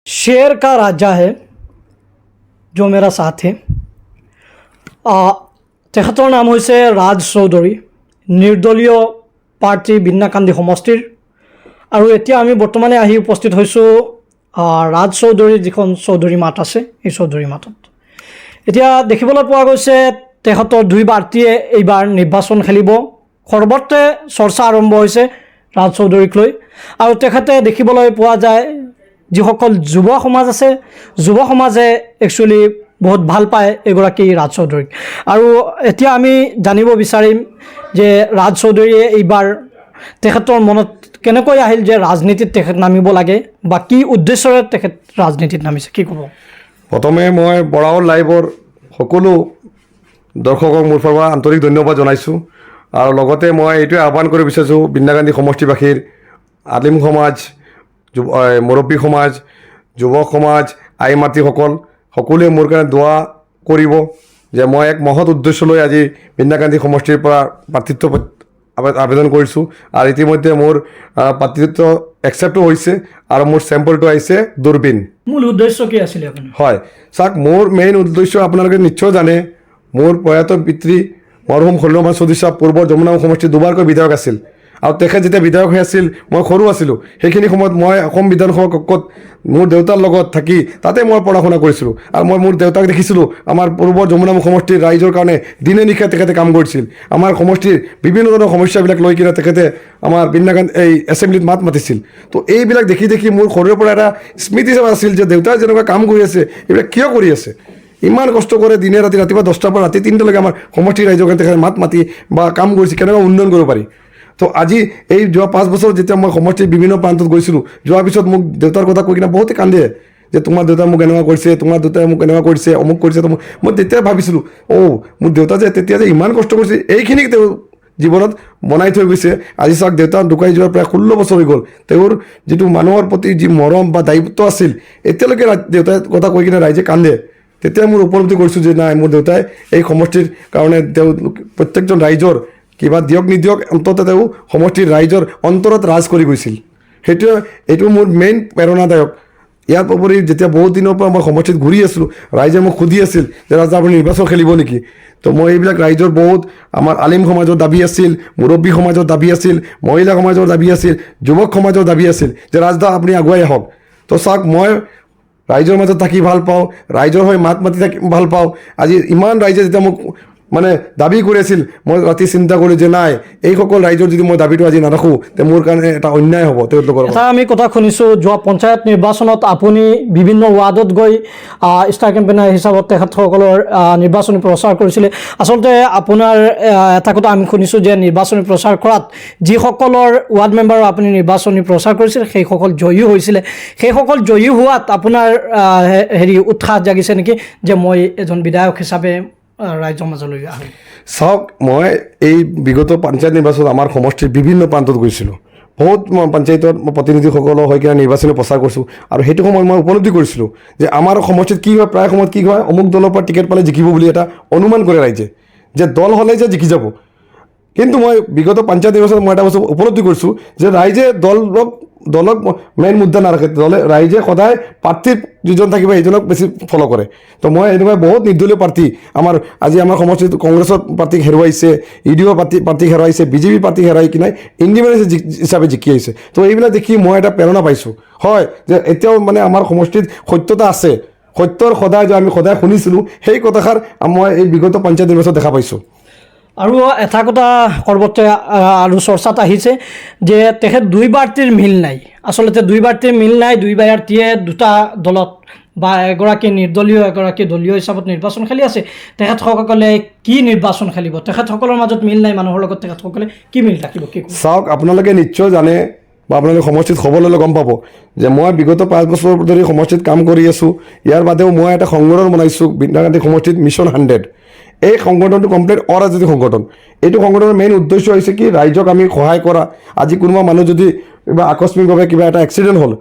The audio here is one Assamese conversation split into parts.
शेर का राजा है जो मेरा साथ है তেখেতৰ নাম হৈছে ৰাজ চৌধুৰী নিৰ্দলীয় পাৰ্টি বিন্নাকান্দি সমষ্টিৰ আৰু এতিয়া আমি বৰ্তমানে আহি উপস্থিত হৈছোঁ ৰাজ চৌধুৰীৰ যিখন চৌধুৰী মাঠ আছে এই চৌধুৰী মাঠত এতিয়া দেখিবলৈ পোৱা গৈছে তেখেতৰ দুই পাৰ্টিয়ে এইবাৰ নিৰ্বাচন খেলিব সৰ্বত্ৰে চৰ্চা আৰম্ভ হৈছে ৰাজ চৌধুৰীক লৈ আৰু তেখেতে দেখিবলৈ পোৱা যায় যিসকল যুৱ সমাজ আছে যুৱ সমাজে একচুৱেলি বহুত ভাল পায় এগৰাকী ৰাজ চৌধুৰীক আৰু এতিয়া আমি জানিব বিচাৰিম যে ৰাজ চৌধুৰীয়ে এইবাৰ তেখেতৰ মনত কেনেকৈ আহিল যে ৰাজনীতিত তেখেত নামিব লাগে বা কি উদ্দেশ্যৰে তেখেত ৰাজনীতিত নামিছে কি ক'ব প্ৰথমে মই বৰাৱল লাইভৰ সকলো দৰ্শকক মোৰ পৰা আন্তৰিক ধন্যবাদ জনাইছোঁ আৰু লগতে মই এইটোৱে আহ্বান কৰিব বিচাৰিছোঁ বিন্নাকান্দি সমষ্টিবাসীৰ আলিম সমাজ মুৰব্বী সমাজ যুৱক সমাজ আই মাতৃসকল সকলোৱে মোৰ কাৰণে দোৱা কৰিব যে মই এক মহৎ উদ্দেশ্য লৈ আজি বিন্নাকান্দি সমষ্টিৰ পৰা প্ৰাৰ্থিত্ব আবেদন কৰিছোঁ আৰু ইতিমধ্যে মোৰ প্ৰাৰ্থিত্ব একচেপ্টো হৈছে আৰু মোৰ চেম্পলটো আহিছে দূৰবীন মূল উদ্দেশ্য কি আছিলে আপোনাৰ হয় চাওক মোৰ মেইন উদ্দেশ্য আপোনালোকে নিশ্চয় জানে মোৰ প্ৰয়াত পিতৃ মৰহুম খলিলুৰ চৌধুৰী সাহেব পূৰ্বৰ যমুনা সমষ্টিৰ দুবাৰকৈ বিধায়ক আছিল আৰু তেখেত যেতিয়া বিধায়ক হৈ আছিল মই সৰু আছিলোঁ সেইখিনি সময়ত মই অসম বিধানসভা কক্ষত মোৰ দেউতাৰ লগত থাকি তাতে মই পঢ়া শুনা কৰিছিলোঁ আৰু মই মোৰ দেউতাক দেখিছিলোঁ আমাৰ পূৰ্বৰ যমুনা সমষ্টিৰ ৰাইজৰ কাৰণে দিনে নিশাই তেখেতে কাম কৰিছিল আমাৰ সমষ্টিৰ বিভিন্ন ধৰণৰ সমস্যাবিলাক লৈ কিনে তেখেতে আমাৰ বিন্নাকান্দি এই এছেম্বলিত মাত মাতিছিল তো এইবিলাক দেখি দেখি মোৰ সৰুৰে পৰা এটা স্মৃতি হিচাপে আছিল যে দেউতাই যেনেকুৱা কাম কৰি আছে এইবিলাক কিয় কৰি আছে ইমান কষ্ট কৰে দিনে ৰাতি ৰাতিপুৱা 10টাৰ পৰা ৰাতি 3টালৈকে আমাৰ সমষ্টিৰ ৰাইজৰ কাৰণে তেখেতে মাত মাতি বা কাম কৰিছে কেনেকুৱা উন্নয়ন কৰিব পাৰি তো আজি এই যোৱা 5 বছৰ যেতিয়া মই সমষ্টিৰ বিভিন্ন প্ৰান্তত গৈছিলোঁ যোৱাৰ পিছত মোক দেউতাৰ কথা কৈ কিনে বহুতে কান্দে যে তোমাৰ দেউতাই মোক এনেকুৱা কৰিছে তোমাৰ দেউতাই মোক এনেকুৱা কৰিছে অমুক কৰিছে তো মই তেতিয়া ভাবিছিলোঁ মোৰ দেউতা যে তেতিয়া যে ইমান কষ্ট কৰিছে এইখিনিক তেওঁ জীৱনত বনাই থৈ গৈছে আজি চাওক দেউতা ঢুকাই যোৱাৰ প্ৰায় 16 বছৰ হৈ গ'ল তেওঁৰ যিটো মানুহৰ প্ৰতি যি মৰম বা দায়িত্ব আছিল এতিয়ালৈকে দেউতাই কথা কৈ কিনে ৰাইজে কান্দে তেতিয়া মোৰ উপলব্ধি কৰিছোঁ যে নাই মোৰ দেউতাই এই সমষ্টিৰ কাৰণে তেওঁ প্ৰত্যেকজন ৰাইজৰ কিবা দিয়ক নিদিয়ক অন্ততঃ তেওঁ সমষ্টিৰ ৰাইজৰ অন্তৰত ৰাজ কৰি গৈছিল এইটো মোৰ মেইন প্ৰেৰণাদায়ক ইয়াৰ উপৰি যেতিয়া বহুত দিনৰ পৰা মই সমষ্টিত ঘূৰি আছিলোঁ ৰাইজে মোক সুধি আছিল যে ৰাজা আপুনি নিৰ্বাচন খেলিব নেকি তো মই এইবিলাক ৰাইজৰ বহুত আমাৰ আলিম সমাজৰ দাবী আছিল মুৰব্বী সমাজৰ দাবী আছিল মহিলা সমাজৰ দাবী আছিল যুৱক সমাজৰ দাবী আছিল যে ৰাজদা আপুনি আগুৱাই আহক তো চাওক মই ৰাইজৰ মাজত থাকি ভাল পাওঁ ৰাইজৰ হৈ মাত মাতি থাকি ভাল পাওঁ আজি ইমান ৰাইজে যেতিয়া মোক মানে দাবী কৰি আছিল মই ৰাতি চিন্তা কৰোঁ যে নাই এইসকল ৰাইজৰ যদি মই দাবীটো আজি নাৰাখোঁ তে মোৰ কাৰণে এটা অন্যায় হ'ব তেওঁলোকৰ এটা আমি কথা শুনিছোঁ যোৱা পঞ্চায়ত নিৰ্বাচনত আপুনি বিভিন্ন ৱাৰ্ডত গৈ ষ্টাৰ কেম্পেইনাৰ হিচাপত তেখেতসকলৰ নিৰ্বাচনী প্ৰচাৰ কৰিছিলে আচলতে আপোনাৰ এটা কথা আমি শুনিছোঁ যে নিৰ্বাচনী প্ৰচাৰ কৰাত যিসকলৰ ৱাৰ্ড মেম্বাৰৰ আপুনি নিৰ্বাচনী প্ৰচাৰ কৰিছিল সেইসকল জয়ী হৈছিলে সেইসকল জয়ী হোৱাত আপোনাৰ উৎসাহ জাগিছে নেকি যে মই এজন বিধায়ক হিচাপে ৰাইজৰ মাজলৈ আহিম চাওক মই এই বিগত পঞ্চায়ত নিৰ্বাচনত আমাৰ সমষ্টিৰ বিভিন্ন প্ৰান্তত গৈছিলোঁ বহুত পঞ্চায়তৰ প্ৰতিনিধিসকলৰ হৈ কিনে নিৰ্বাচনী প্ৰচাৰ কৰিছোঁ আৰু সেইটো সময়ত মই উপলব্ধি কৰিছিলোঁ যে আমাৰ সমষ্টিত কি হয় প্ৰায় সময়ত কি হয় অমুক দলৰ পৰা টিকেট পালে জিকিব বুলি এটা অনুমান কৰে ৰাইজে যে দল হ'লে যে জিকি যাব কিন্তু মই বিগত পঞ্চায়ত নিৰ্বাচনত মই এটা বস্তু উপলব্ধি কৰিছোঁ যে ৰাইজে দলক মেইন মুদ্দা নাৰাখে ৰাইজে সদায় প্ৰাৰ্থীৰ যিজন থাকিব সেইজনক বেছি ফ'ল' কৰে তো মই এনেকুৱা বহুত নিৰ্দলীয় প্ৰাৰ্থী আজি আমাৰ সমষ্টিত কংগ্ৰেছৰ প্ৰাৰ্থীক হেৰুৱাইছে ইডিঅ' প্ৰাৰ্থীক হেৰুৱাইছে বিজেপি প্ৰাৰ্থীক হেৰুৱাই কিনে ইণ্ডিপেণ্ডেণ্ট হিচাপে জিকি আহিছে তো এইবিলাক দেখি মই এটা প্ৰেৰণা পাইছোঁ হয় যে এতিয়াও মানে আমাৰ সমষ্টিত সত্যতা আছে সত্যৰ সদায় যে আমি সদায় শুনিছিলোঁ সেই কথাষাৰ মই এই বিগত পঞ্চায়ত নিৰ্বাচনত দেখা পাইছোঁ আৰু এটা কথা সৰ্বত্ৰে আৰু চৰ্চাত আহিছে যে তেখেত দুই পাৰ্টীৰ মিল নাই আচলতে দুই পাৰ্টীৰ মিল নাই দুই পাৰ্টীয়ে দুটা দলত বা এগৰাকী নিৰ্দলীয় এগৰাকী দলীয় হিচাপত নিৰ্বাচন খেলি আছে তেখেতসকলে কি নিৰ্বাচন খেলিব তেখেতসকলৰ মাজত মিল নাই মানুহৰ লগত তেখেতসকলে কি মিল ৰাখিব কি চাওক আপোনালোকে নিশ্চয় জানে বা আপোনালোকে সমষ্টিত খবৰ ল'লে গম পাব যে মই বিগত 5 বছৰ ধৰি সমষ্টিত কাম কৰি আছোঁ ইয়াৰ বাদেও মই এটা সংগঠন বনাইছোঁ বিন্নাকান্দি সমষ্টিত মিছন 100 এই সংগঠনটো কমপ্লিট অৰাজনৈতিক সংগঠন এইটো সংগঠনৰ মেইন উদ্দেশ্য হৈছে কি ৰাইজক আমি সহায় কৰা আজি কোনোবা মানুহ যদি কিবা আকস্মিকভাৱে কিবা এটা এক্সিডেণ্ট হ'ল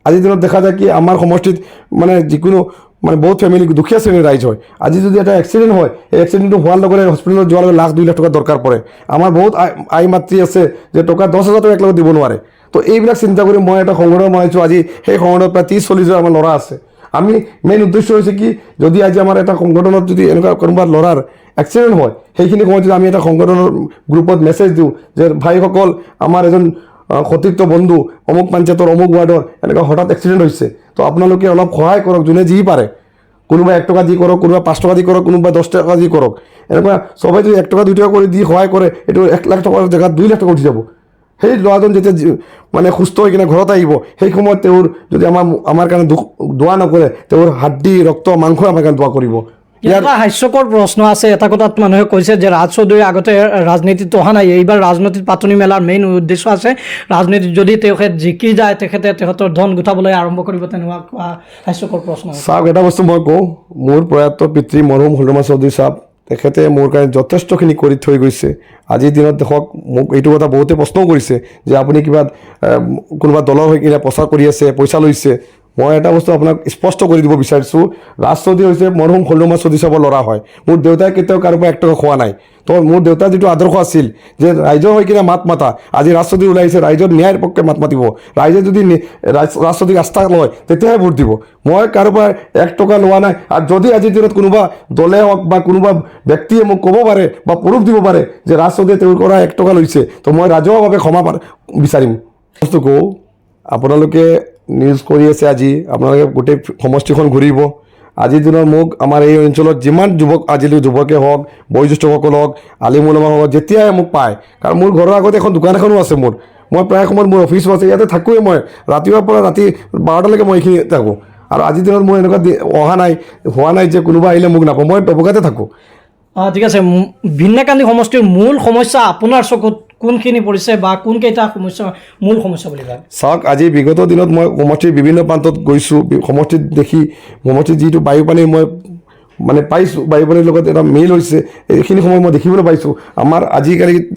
আজিৰ দিনত দেখা যায় কি আমাৰ সমষ্টিত মানে যিকোনো মানে বহুত ফেমিলি দুখীয়া শ্ৰেণীৰ ৰাইজ হয় আজি যদি এটা এক্সিডেণ্ট হয় এই এক্সিডেণ্টটো হোৱাৰ লগে লগে হস্পিটেলত যোৱাৰ লগে 1,00,000-2 লাখ টকা দৰকাৰ পৰে আমাৰ বহুত আই মাতৃ আছে যে টকা 10,000 টকা একেলগে দিব নোৱাৰে তো এইবিলাক চিন্তা কৰি মই এটা সংগঠন বনাইছোঁ। আজি সেই সংগঠনত প্ৰায় 30-40জন আমাৰ ল'ৰা আছে। আমি মেইন উদ্দেশ্য হৈছে কি, যদি আজি আমাৰ এটা সংগঠনত যদি এনেকুৱা কোনোবা ল'ৰাৰ এক্সিডেণ্ট হয়, সেইখিনি সময়ত যদি আমি এটা সংগঠনৰ গ্ৰুপত মেছেজ দিওঁ যে ভাইসকল, আমাৰ এজন সতীৰ্থ বন্ধু অমুক পঞ্চায়তৰ অমুক ৱাৰ্ডৰ এনেকুৱা হঠাৎ এক্সিডেণ্ট হৈছে, তো আপোনালোকে অলপ সহায় কৰক, যোনে যি পাৰে। কোনোবা 1 টকা দি কৰক, কোনোবা 5 টকা দি কৰক, কোনোবা 10 টকা দি কৰক। এনেকুৱা সবাই যদি 1 টকা 2 টকা কৰি দি সহায় কৰে, এইটো 1 লাখ টকাৰ জেগাত 2 লাখ টকা উঠি যাব। সেই ল'ৰাজন যেতিয়া মানে সুস্থ হৈ কিনে ঘৰত আহিব, সেই সময়ত তেওঁৰ যদি আমাৰ কাৰণে দোৱা নকৰে, তেওঁৰ হাড্ডি ৰক্ত মাংস আমাৰ কাৰণে দোৱা কৰিব। এটা হাস্যকৰ প্ৰশ্ন আছে। এটা কথাত মানুহে কৈছে যে ৰাজ চৌধুৰী আগতে ৰাজনীতিত অহা নাই, এইবাৰ ৰাজনীতিত পাতনি মেলাৰ মেইন উদ্দেশ্য আছে। ৰাজনীতিত যদি তেখেত জিকি যায়, তেখেতৰ ধন গোটাবলৈ আৰম্ভ কৰিব, তেনেকুৱা হাস্যকৰ প্ৰশ্ন। চাওক, এটা বস্তু মই কওঁ, মোৰ প্ৰয়াত পিতৃ মৰহুম হলমা চৌধুৰী চাহাব, তেখেতে মোৰ কাৰণে যথেষ্টখিনি কৰি থৈ গৈছে। আজিৰ দিনত দেখক, মোক এইটো কথা বহুতে প্ৰশ্নও কৰিছে যে আপুনি কিবা কোনোবা দলৰ হৈ কিনে প্ৰচাৰ কৰি আছে, পইচা লৈছে। মই এটা বস্তু আপোনাক স্পষ্ট কৰি দিব বিচাৰিছোঁ, ৰাজ চৌধুৰী হৈছে মৰহুম হলমা চৌধুৰী চাহাবৰ ল'ৰা হয়। মোৰ দেউতাই কেতিয়াও কাৰোবাৰ 1 টকা খোৱা নাই। তো মোৰ দেউতাৰ যিটো আদৰ্শ আছিল যে ৰাইজৰ হৈ কিনে মাত মাতা, আজি ৰাজ চৌধুৰী ওলাই আহিছে, ৰাইজৰ ন্যায়ৰ পক্ষে মাত মাতিব। ৰাইজে যদি ৰাজ চৌধুৰীক আস্থা লয়, তেতিয়াহে ভোট দিব। মই কাৰোবাৰ 1 টকা লোৱা নাই। আৰু যদি আজিৰ দিনত কোনোবা দলে হওক বা কোনোবা ব্যক্তিয়ে মোক ক'ব পাৰে বা প্ৰুফ দিব পাৰে যে ৰাজ চৌধুৰীয়ে তেওঁৰ পৰা 1 টকা লৈছে, তো মই ৰাজহুৱাভাৱে ক্ষমা বিচাৰিম। বস্তু কওঁ, আপোনালোকে নিউজ কৰি আছে, আজি আপোনালোকে গোটেই সমষ্টিখন ঘূৰিব। আজিৰ দিনত মোক আমাৰ এই অঞ্চলত যিমান যুৱকে হওক, বয়োজ্যেষ্ঠসকল হওক, আলিম ওলামা হওক, যেতিয়াই মোক পায়, কাৰণ মোৰ ঘৰৰ আগত এখন দোকান এখনো আছে মোৰ। মই প্ৰায় সময়ত মোৰ অফিচো আছে, ইয়াতে থাকোঁৱেই। মই ৰাতিপুৱাৰ পৰা ৰাতি 12টালৈকে মই এইখিনি থাকোঁ। আৰু আজিৰ দিনত মোৰ এনেকুৱা হোৱা নাই যে কোনোবা আহিলে মোক নাপাওঁ, মই টবকাতে থাকোঁ। ঠিক আছে। ভিন্নাকান্দি সমষ্টিৰ মূল সমস্যা আপোনাৰ চকুত কোনখিনি পৰিছে, বা কোনকেইটা সমস্যা মূল সমস্যা বুলি ভাবে? চাওক, আজি বিগত দিনত মই সমষ্টিৰ বিভিন্ন প্ৰান্তত গৈছোঁ, সমষ্টিত দেখি সমষ্টিৰ যিটো বায়ু পানী মই মানে পাইছোঁ, বায়ু পানীৰ লগত এটা মিল হৈছে, এইখিনি সময় মই দেখিবলৈ পাইছোঁ। আমাৰ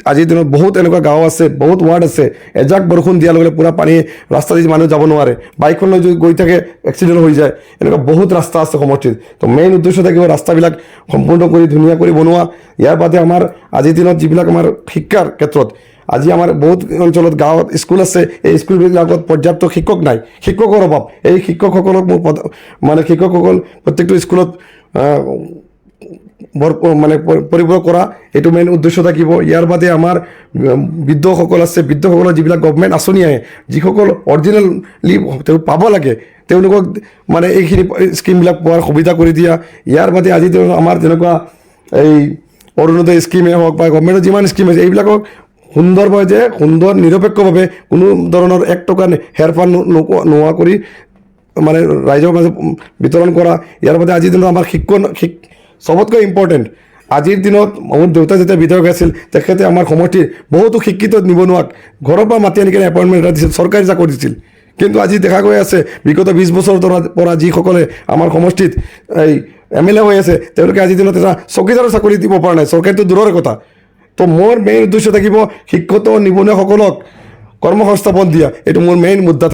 আজিৰ দিনত বহুত এনেকুৱা গাঁও আছে, বহুত ৱাৰ্ড আছে, এজাক বৰষুণ দিয়াৰ লগে লগে পূৰা পানী, ৰাস্তা দি মানুহ যাব নোৱাৰে, বাইকখন লৈ যদি গৈ থাকে এক্সিডেণ্ট হৈ যায়। এনেকুৱা বহুত ৰাস্তা আছে সমষ্টিত। তো মেইন উদ্দেশ্য থাকিব ৰাস্তাবিলাক সম্পূৰ্ণ কৰি ধুনীয়া কৰি বনোৱা। ইয়াৰ বাদে আমাৰ আজিৰ দিনত যিবিলাক আমাৰ শিক্ষাৰ ক্ষেত্ৰত, আজি আমাৰ বহুত অঞ্চলত গাঁৱত স্কুল আছে, এই স্কুলবিলাকত পৰ্যাপ্ত শিক্ষক নাই, শিক্ষকৰ অভাৱ। এই শিক্ষকসকলক মানে শিক্ষকসকল প্ৰত্যেকটো স্কুলত পৰিপূৰক কৰা, এইটো মেইন উদ্দেশ্য থাকিব। ইয়াৰ বাদে আমাৰ বৃদ্ধসকল আছে, বৃদ্ধসকলৰ যিবিলাক গভমেণ্ট আঁচনি আহে, যিসকল অৰিজিনেলি তেওঁ পাব লাগে, তেওঁলোকক মানে এইখিনি স্কিমবিলাক পোৱাৰ সুবিধা কৰি দিয়া। ইয়াৰ বাদে আজিৰ দিনত আমাৰ যেনেকুৱা এই অৰুণোদয় স্কিমেই হওক বা গভমেণ্টৰ যিমান স্কিম আছে, এইবিলাকক সুন্দৰ নিৰপেক্ষভাৱে কোনো ধৰণৰ 1 টকা হেৰফাৰ নোহোৱা কৰি মানে ৰাইজৰ মাজত বিতৰণ কৰা। ইয়াৰ বাদে আজিৰ দিনত আমাৰ চবতকৈ ইম্পৰ্টেণ্ট, আজিৰ দিনত মোৰ দেউতা যেতিয়া বিধায়ক আছিল, তেখেতে আমাৰ সমষ্টিৰ বহুতো শিক্ষিত নিবনুৱাক ঘৰৰ পৰা মাতি আনি কিনে এপইণ্টমেণ্ট এটা দিছিল, চৰকাৰী চাকৰি দিছিল। কিন্তু আজি দেখা গৈ আছে, বিগত 20 বছৰৰ পৰা যিসকলে আমাৰ সমষ্টিত এই MLA হৈ আছে, তেওঁলোকে আজিৰ দিনত এটা চকীদাৰৰ চাকৰি দিব পৰা নাই, চৰকাৰীটো দূৰৰে কথা। তো মোৰ মেইন উদ্দেশ্য থাকিব শিক্ষিত নিবনুৱাসকলক কৰ্মসংস্থাপন দিয়া, এইটো মোৰ মেইন মুদ্দা।